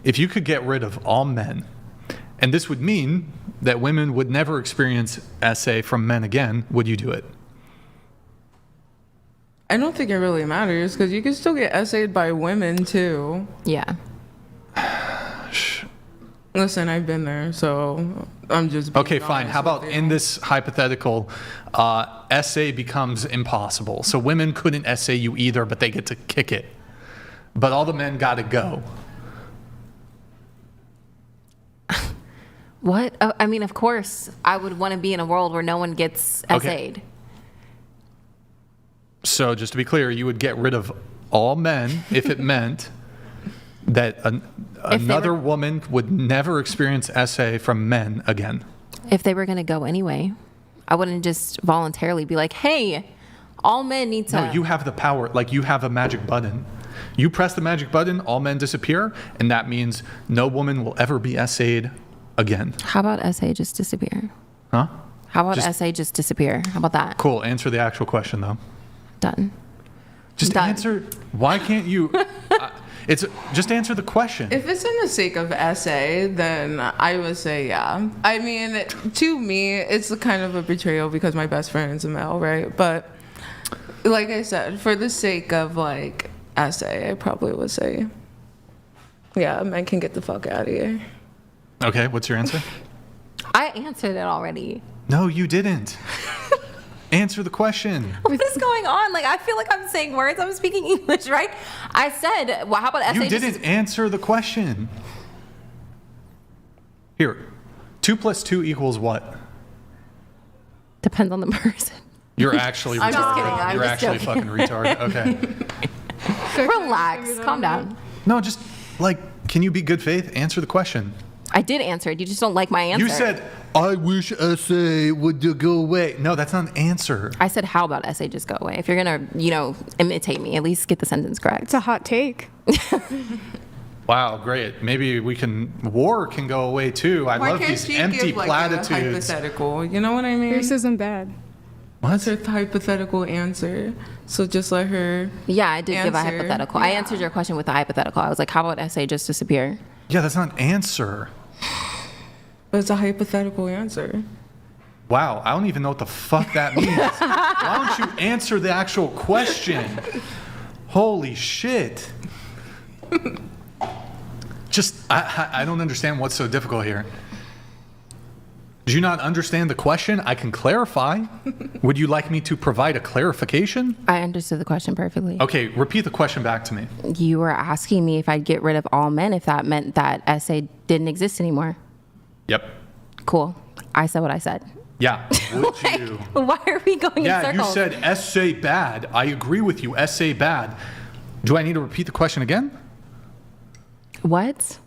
if you could get rid of all men, and this would mean that women would never experience SA from men again, would you do it? I don't think it really matters because you can still get essayed by women too. Yeah. Listen, I've been there, so I'm just being Okay, fine. How about in this hypothetical, essay becomes impossible. So women couldn't essay you either, but they get to kick it. But all the men got to go. What? I mean, of course, I would want to be in a world where no one gets essayed. So just to be clear, you would get rid of all men if it meant that another woman would never experience SA from men again. If they were going to go anyway, I wouldn't just voluntarily be like, hey, all men need to... No, you have the power. Like, you have a magic button. You press the magic button, all men disappear, and that means no woman will ever be essayed again. How about SA just disappear? Huh? How about SA just disappear? How about that? Cool. Answer the actual question, though. Done. Just Done. answer. Why can't you... It's just answer the question. If it's in the sake of essay, then I would say yeah. I mean, to me, it's kind of a betrayal because my best friend is a male, right? But like I said, for the sake of like essay, I probably would say, yeah, men can get the fuck out of here. Okay, what's your answer? I answered it already. No, you didn't. Answer the question. What is going on? Like, I feel like I'm saying words. I'm speaking English, right? I said, well, how about essay? You didn't answer the question. Here, 2 + 2 = what? Depends on the person. You're actually retarded. I'm just kidding. I'm You're just actually joking. fucking retarded. Okay. Relax. Calm down. No, just like, can you be good faith? Answer the question. I did answer it. You just don't like my answer. You said, I wish essay would go away. No, that's not an answer. I said, how about essay just go away? If you're going to, imitate me, at least get the sentence correct. It's a hot take. Wow, great. Maybe war can go away too. I love these empty give, like, platitudes. a hypothetical, you know what I mean? Yours isn't bad. What's her hypothetical answer? So just let her. Yeah, I did give a answer. hypothetical. Yeah. I answered your question with a hypothetical. I was like, how about essay just disappear? Yeah, that's not an answer. But it's a hypothetical answer. Wow, I don't even know what the fuck that means. Why don't you answer the actual question? Holy shit. Just, I don't understand what's so difficult here. Do you not understand the question? I can clarify. Would you like me to provide a clarification? I understood the question perfectly. Okay, repeat the question back to me. You were asking me if I'd get rid of all men if that meant that essay didn't exist anymore. Yep. Cool. I said what I said. Yeah. Would you? Why are we going in Yeah, circles? you said essay bad. I agree with you. Essay bad. Do I need to repeat the question again? What?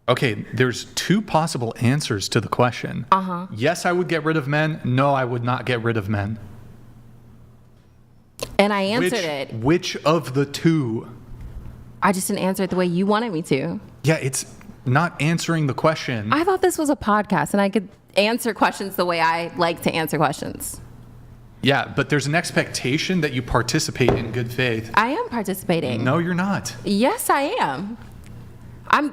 Okay, there's 2 possible answers to the question. Uh-huh. Yes, I would get rid of men. No, I would not get rid of men. And I answered it. Which of the 2? I just didn't answer it the way you wanted me to. Yeah, it's not answering the question. I thought this was a podcast and I could answer questions the way I like to answer questions. Yeah, but there's an expectation that you participate in good faith. I am participating. No, you're not. Yes, I am.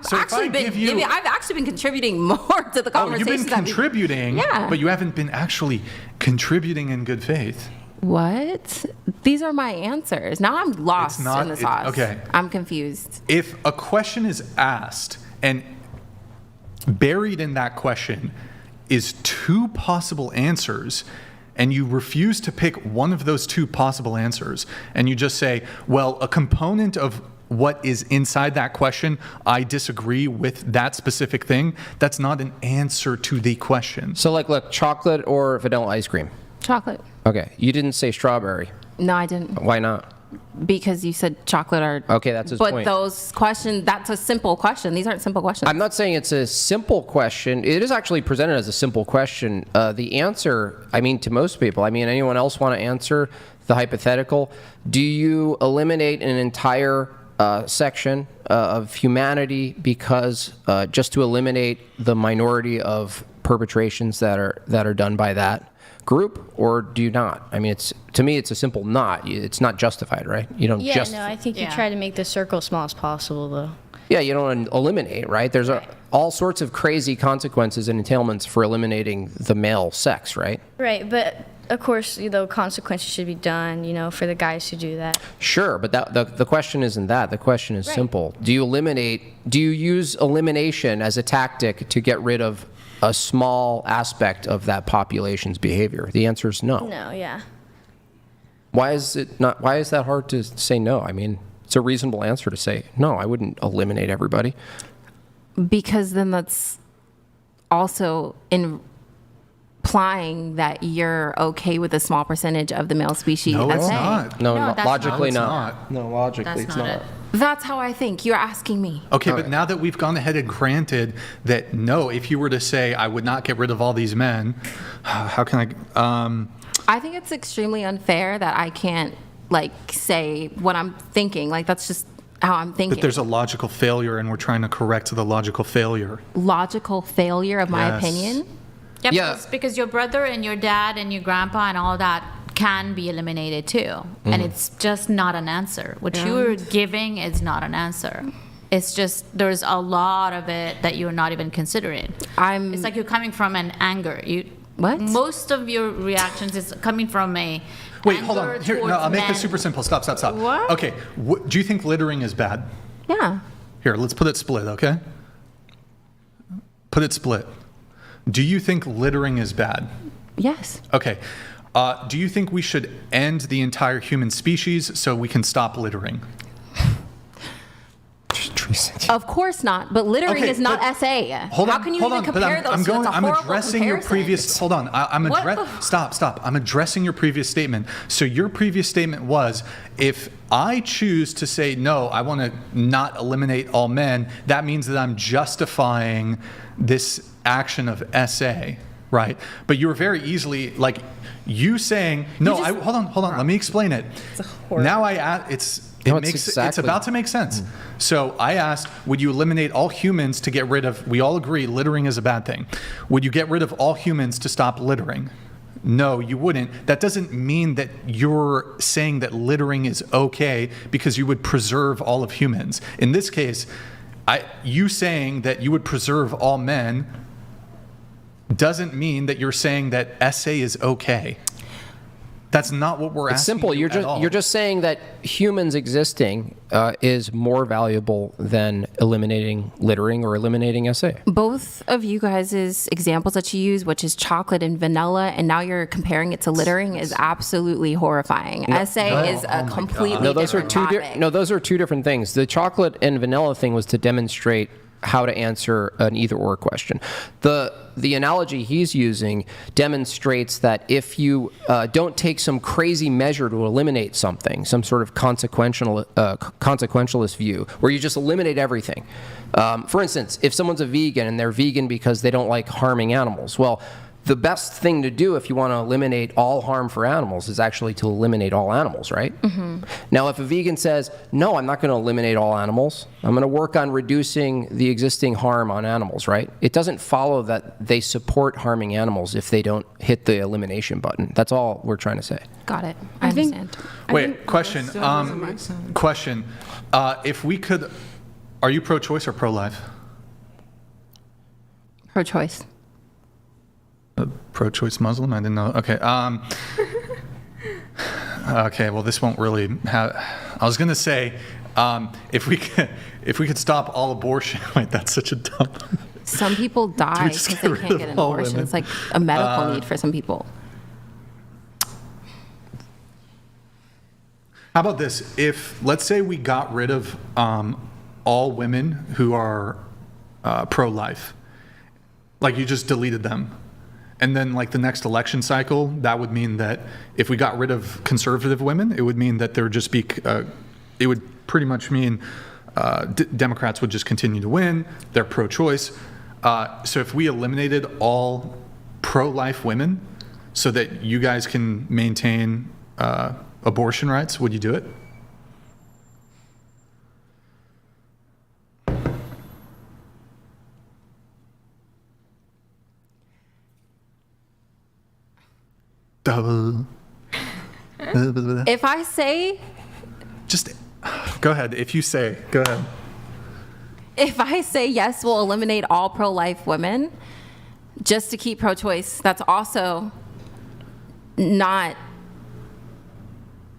So if I give you- I've actually been contributing more to the Oh, you've conversation. been contributing, Yeah. but you haven't been actually contributing in good faith. What? These are my answers. Now I'm lost It's not- in the sauce. okay. I'm confused. If a question is asked and buried in that question is 2 possible answers, and you refuse to pick one of those 2 possible answers, and you just say, well, a component of what is inside that question, I disagree with that specific thing, that's not an answer to the question. So like, look, chocolate or vanilla ice cream? Chocolate. Okay, you didn't say strawberry. No, I didn't. Why not? Because you said chocolate or... Okay, that's his but point. But those questions, that's a simple question. These aren't simple questions. I'm not saying it's a simple question. It is actually presented as a simple question. The answer, I mean, to most people, I mean, anyone else want to answer the hypothetical? Do you eliminate an entire section of humanity because just to eliminate the minority of perpetrations that are done by that group, or do you not? I mean, to me, it's a simple not. It's not justified, right? You don't Yeah, just. no, I think you try to make the circle as small as possible, though. Yeah, you don't eliminate, right? There's all sorts of crazy consequences and entailments for eliminating the male sex, right? Right, but of course, consequences should be done, for the guys to do that. Sure, but the question isn't that. The question is simple. Do you use elimination as a tactic to get rid of a small aspect of that population's behavior? The answer is no. No, yeah. Why is that hard to say no? I mean, it's a reasonable answer to say, no, I wouldn't eliminate everybody. Because then that's also implying that you're okay with a small percentage of the male species. No, it's SA. not. No, No, that's logically not. not. No, logically That's it's not not. it. That's how I think. You're asking me. Okay, but now that we've gone ahead and granted that, no, if you were to say, I would not get rid of all these men, how can I, I think it's extremely unfair that I can't say what I'm thinking. That's just how I'm thinking. but there's a logical failure and we're trying to correct the logical failure. logical failure of my Yes. opinion. Yeah. Because your brother and your dad and your grandpa and all that can be eliminated too. And it's just not an answer. What you're giving is not an answer. It's just, there's a lot of it that you're not even considering. It's like you're coming from an anger. What? Most of your reactions is coming from a Wait, hold on. anger Here, no, towards I'll make this men. super simple. Stop. What? Okay, do you think littering is bad? Yeah. Here, let's put it split, okay? Put it split. Do you think littering is bad? Yes. Okay. Do you think we should end the entire human species so we can stop littering? Of course not. But littering Okay, is not but- SA. Hold on, How can you hold even on, but compare those? I'm two? It's a I'm horrible addressing your comparison. previous. Hold on, What the- Stop. I'm addressing your previous statement. So your previous statement was, if I choose to say no, I want to not eliminate all men. That means that I'm justifying this action of SA, right? But you were very easily you saying no. Hold on. Let me explain it. Now No, it's it's exactly- about to make sense. So I asked, would you eliminate all humans to get rid of, we all agree littering is a bad thing. Would you get rid of all humans to stop littering? No, you wouldn't. That doesn't mean that you're saying that littering is okay because you would preserve all of humans. In this case, you saying that you would preserve all men doesn't mean that you're saying that SA is okay. That's not what we're It's asking. simple. you at all. You're just saying that humans existing is more valuable than eliminating littering or eliminating SA. Both of you guys' examples that you use, which is chocolate and vanilla, and now you're comparing it to littering, is absolutely horrifying. SA is a completely No, those are different topic. those are two different things. The chocolate and vanilla thing was to demonstrate how to answer an either-or question. The analogy he's using demonstrates that if you don't take some crazy measure to eliminate something, some sort of consequentialist view, where you just eliminate everything. For instance, if someone's a vegan and they're vegan because they don't like harming animals, well, the best thing to do if you want to eliminate all harm for animals is actually to eliminate all animals, right? Mm-hmm. Now, if a vegan says, no, I'm not going to eliminate all animals, I'm going to work on reducing the existing harm on animals, right? It doesn't follow that they support harming animals if they don't hit the elimination button. That's all we're trying to say. Got it. I understand. Wait, question. Still doesn't make sense. Question. If we could, are you pro-choice or pro-life? Pro-choice. A pro-choice Muslim? I didn't know. Okay. Okay. Well, this won't really have. I was gonna say, if we could stop all abortion. Wait, that's such a dumb. Some people die just because get they rid can't of get an all abortion. women? It's like a medical need for some people. How about this? If let's say we got rid of all women who are pro-life, like you just deleted them. And then, like the next election cycle, that would mean that if we got rid of conservative women, it would mean that there would just be, it would pretty much mean Democrats would just continue to win. They're pro-choice. So if we eliminated all pro-life women so that you guys can maintain abortion rights, would you do it? Double. If I say, Just go ahead. If you say, go ahead. if I say yes, we'll eliminate all pro-life women just to keep pro-choice, that's also not,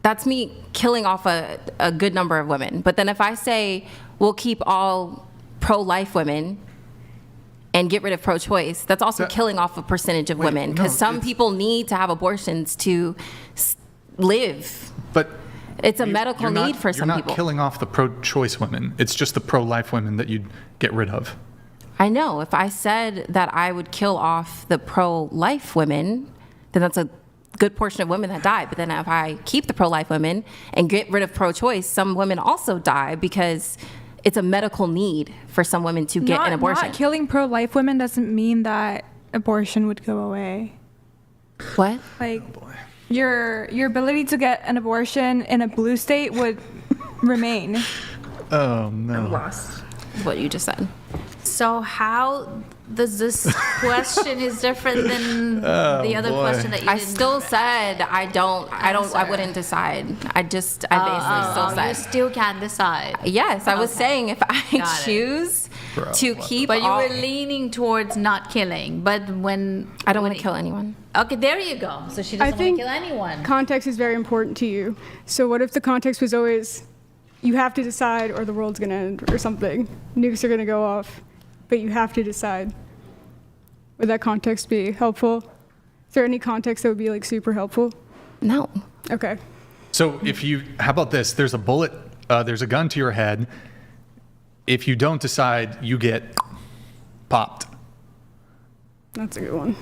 that's me killing off a good number of women. But then if I say we'll keep all pro-life women and get rid of pro-choice, that's also killing off a percentage of women, because some people need to have abortions to live. But it's a medical need for some people. people. You're not killing off the pro-choice women. It's just the pro-life women that you'd get rid of. I know. If I said that I would kill off the pro-life women, then that's a good portion of women that die. But then if I keep the pro-life women and get rid of pro-choice, some women also die because it's a medical need for some women to get an abortion. Not killing pro-life women doesn't mean that abortion would go away. What? Like, your ability to get an abortion in a blue state would remain. Oh, no. I'm lost. What you just said. So how does this question is different than the other question that you I didn't still said I wouldn't decide. I basically still said. You still can't decide. Yes, I was saying if I Got it. choose to keep But you all, were leaning towards not killing. But when I don't want to kill anyone. Okay, there you go. So she doesn't want to think kill anyone. Context is very important to you. So what if the context was always, you have to decide or the world's going to end or something. Nukes are going to go off, but you have to decide. Would that context be helpful? Is there any context that would be like super helpful? No. Okay. So how about this? There's a bullet, there's a gun to your head. If you don't decide, you get popped. That's a good one.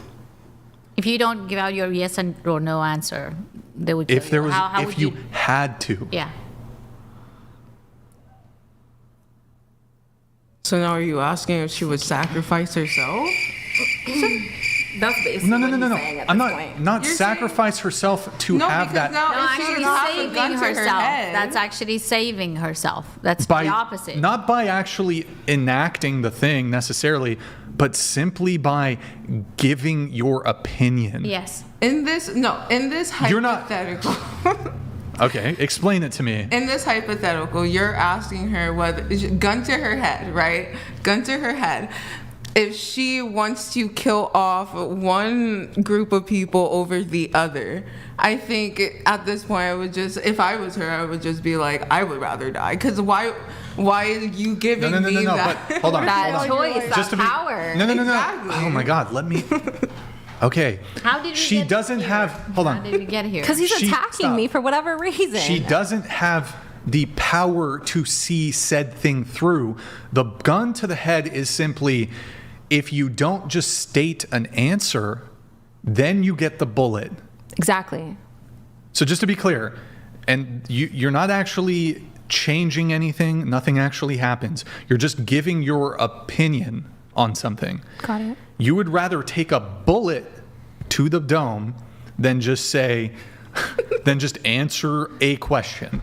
If you don't give out your yes and or no answer, they would kill If there you. was, How if would you had to. Yeah. So now are you asking if she would sacrifice herself? That's basically No. what he's saying at I'm this point. not You're sahave herself to No, have because that. now No, if she actually would have a saving gun to her herself. head, That's actually saving herself. That's by the opposite. not by actually enacting the thing necessarily, but simply by giving your opinion. Yes. in this You're not- hypothetical. Okay, explain it to me. In this hypothetical, you're asking her whether gun to her head, right? Gun to her head. If she wants to kill off one group of people over the other, I think at this point I would just, if I was her, I would just be like, I would rather die. Because why are you giving No. me that? But hold on. That hold on. choice, Just that to be- power. No. Exactly. Oh my God, let me. Okay. How did we She get doesn't here? have. Hold How on. did we get here? Because he's She- attacking stop. me for whatever reason. She doesn't have the power to see said thing through. The gun to the head is simply, if you don't just state an answer, then you get the bullet. Exactly. So just to be clear, and you're not actually changing anything, nothing actually happens. You're just giving your opinion on something. Got it. You would rather take a bullet to the dome than just say, than just answer a question.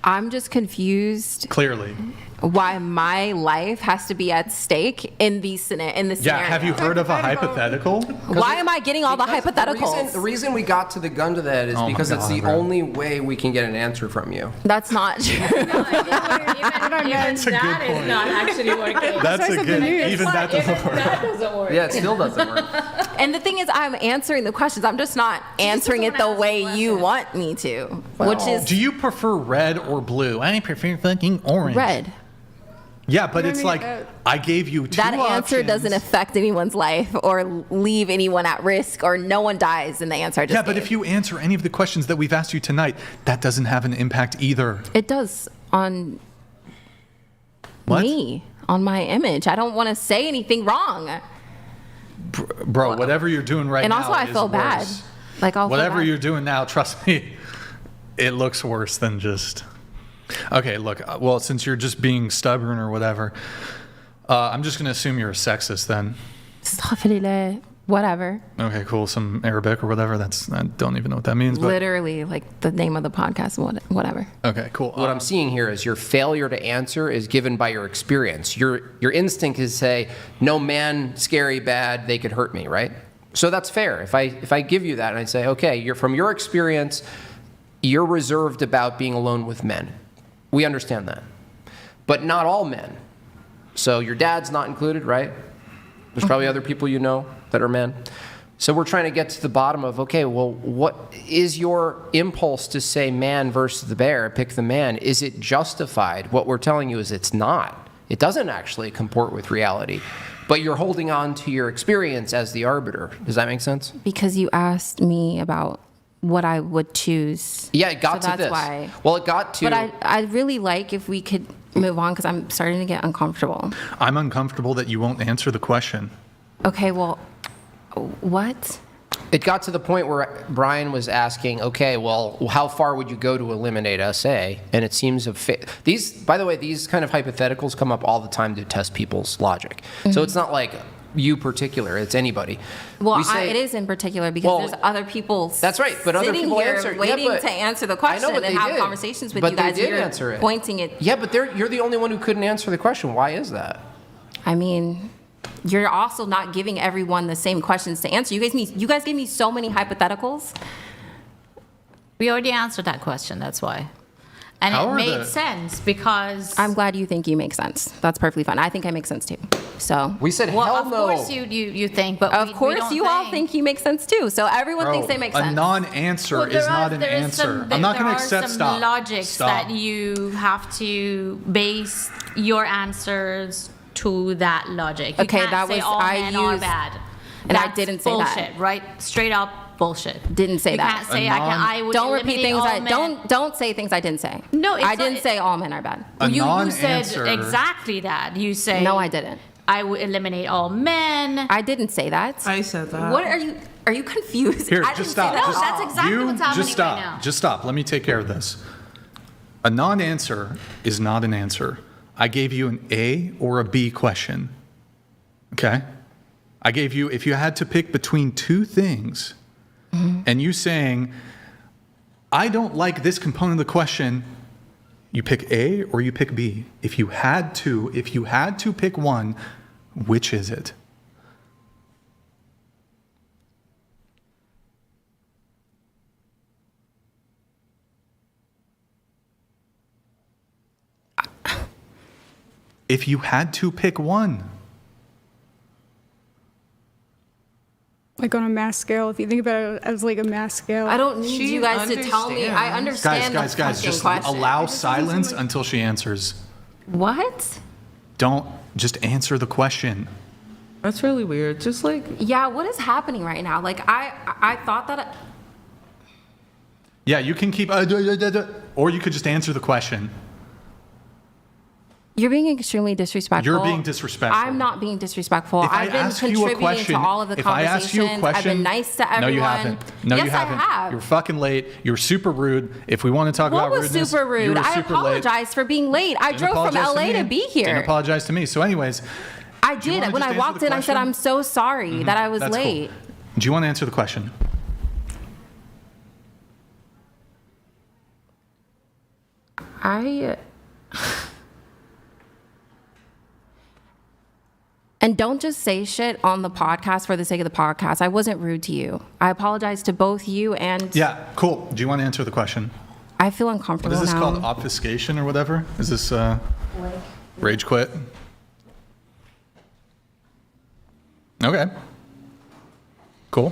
I'm just confused Clearly. why my life has to be at stake in this scenario. Yeah, have you heard of a hypothetical? Why am I getting all the Because hypotheticals? The reason we got to the gun to the head is Oh my because it's God, the bro. only way we can get an answer from you. That's not true. Even that is not actually working. That's a good, news. even that doesn't work. That doesn't work. Yeah, it still doesn't work. And the thing is, I'm answering the questions. I'm just not answering it the doesn't wanna way ask you questions. want me to, which is Do you prefer red or blue? I prefer fucking orange. red. Yeah, but it's mean, like, I gave you two That answer options. doesn't affect anyone's life or leave anyone at risk, or no one dies in the answer I just Yeah, but gave. if you answer any of the questions that we've asked you tonight, that doesn't have an impact either. It does on What? me, on my image. I don't want to say anything wrong. Bro, whatever you're doing right And now also, I is feel bad. worse. Like, I'll feel Whatever bad. you're doing now, trust me, it looks worse than just. Okay, look, well, since you're just being stubborn or whatever, I'm just going to assume you're a sexist then. Whatever. Okay, cool. Some Arabic or whatever. I don't even know what that means. But Literally, like the name of the podcast, whatever. okay, cool. What I'm seeing here is your failure to answer is given by your experience. Your instinct is to say, no man, scary, bad, they could hurt me, right? So that's fair. If I give you that and I say, okay, from your experience, you're reserved about being alone with men. We understand that. But not all men. So your dad's not included, right? There's probably other people you know that are men. So we're trying to get to the bottom of, okay, well, what is your impulse to say man versus the bear, pick the man? Is it justified? What we're telling you is it's not. It doesn't actually comport with reality. But you're holding on to your experience as the arbiter. Does that make sense? Because you asked me about what I would choose. Yeah, it got so to this. That's why. Well, it got to... But I'd really like if we could move on because I'm starting to get uncomfortable. I'm uncomfortable that you won't answer the question. Okay, well, what? It got to the point where Brian was asking, okay, well, how far would you go to eliminate SA? And it seems these, by the way, these kind of hypotheticals come up all the time to test people's logic. So it's not like you particular, it's anybody. Well, We say- it is in particular because there's other people That's right, but other sitting people here answered. waiting but to answer the I question know, but and they have did. conversations with But you guys. they did You're answer it. pointing it. Yeah, but you're the only one who couldn't answer the question. Why is that? I mean, you're also not giving everyone the same questions to answer. You guys gave me so many hypotheticals. We already answered that question, that's why. And How it are made the- sense because... I'm glad you think you make sense. That's perfectly fine. I think I make sense too. So, We said well, hell of no. course you think, but of we course, don't you all think you make sense too. So everyone thinks they make a sense. non-answer Well, is not an answer. I'm not going to accept. There Stop. are some logics Stop. that you have to base your answers to that logic. You Okay, can't that say was- all I men are used- bad. and I That's didn't say that. bullshit, right? Straight up bullshit. Didn't say you that. Can't say A I would Don't repeat eliminate things. all I men. don't say things I didn't say. No, it's I didn't not- say all men are bad. A You said non-answer. exactly that. You say No, I didn't. I would eliminate all men. I didn't say that. I said that. What are you? Are you confused? Here, I didn't just say stop. that No, at that's all. exactly You what's happening just stop. right now. Just stop. Let me take care of this. A non-answer is not an answer. I gave you an A or a B question. Okay? I gave you, if you had to pick between two things, and you saying, I don't like this component of the question, you pick A or you pick B. If you had to pick one, which is it? If you had to pick one. Like on a mass scale, if you think about it as like a mass scale. I don't need She you guys to tell me. I understands. understand Guys, the guys, fucking just question. allow silence until she answers. What? Don't just answer the question. That's really weird. Just like Yeah, what is happening right now? Like I thought that. Yeah, you can keep, or you could just answer the question. You're being extremely disrespectful. You're being disrespectful. I'm not being disrespectful. If I I've been ask you a contributing question, to all of the if I ask you a conversations. question, I've been nice to everyone. No, you haven't. No, yes, you haven't. I have. You're fucking late. You're super rude. If we want to talk What about was rudeness, super you rude? were I super late. apologize for being late. I Didn't drove from apologize LA to me. be here. Didn't apologize to me. So, anyways, I do you did. wanna When just I answer walked the in, I said, question? I'm so sorry that I was that's late. cool. Do you want to answer the question? And don't just say shit on the podcast for the sake of the podcast. I wasn't rude to you. I apologize to both you and Yeah, cool. Do you want to answer the question? I feel What uncomfortable is this now. called? Obfuscation or whatever? Is this rage quit? Okay. Cool.